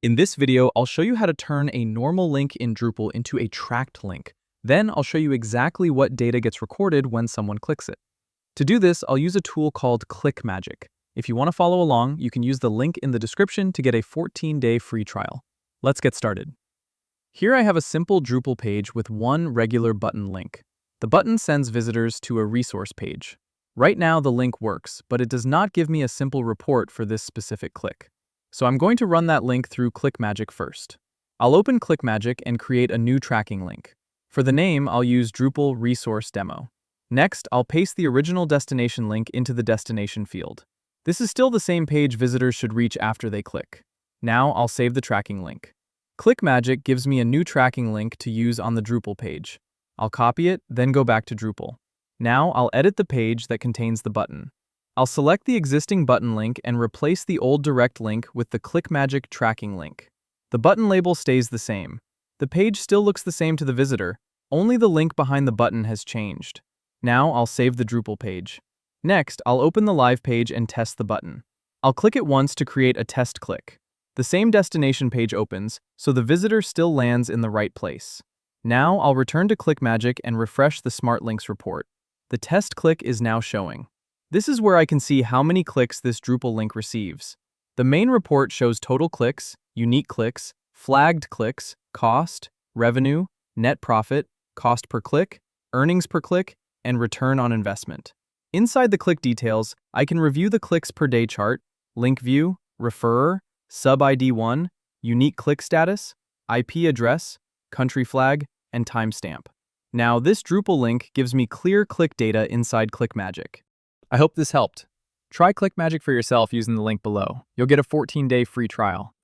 In this video, I'll show you how to turn a normal link in Drupal into a tracked link. Then I'll show you exactly what data gets recorded when someone clicks it. To do this, I'll use a tool called ClickMagick. If you want to follow along, you can use the link in the description to get a 14-day free trial. Let's get started. Here I have a simple Drupal page with one regular button link. The button sends visitors to a resource page. Right now the link works, but it does not give me a simple report for this specific click. So I'm going to run that link through ClickMagick first. I'll open ClickMagick and create a new tracking link. For the name, I'll use Drupal Resource Demo. Next, I'll paste the original destination link into the destination field. This is still the same page visitors should reach after they click. Now I'll save the tracking link. ClickMagick gives me a new tracking link to use on the Drupal page. I'll copy it, then go back to Drupal. Now I'll edit the page that contains the button. I'll select the existing button link and replace the old direct link with the ClickMagick tracking link. The button label stays the same. The page still looks the same to the visitor, only the link behind the button has changed. Now I'll save the Drupal page. Next, I'll open the live page and test the button. I'll click it once to create a test click. The same destination page opens, so the visitor still lands in the right place. Now I'll return to ClickMagick and refresh the Smart Links report. The test click is now showing. This is where I can see how many clicks this Drupal link receives. The main report shows total clicks, unique clicks, flagged clicks, cost, revenue, net profit, cost per click, earnings per click, and return on investment. Inside the click details, I can review the clicks per day chart, link view, referrer, sub-ID 1, unique click status, IP address, country flag, and timestamp. Now, this Drupal link gives me clear click data inside ClickMagick. I hope this helped. Try ClickMagick for yourself using the link below. You'll get a 14-day free trial.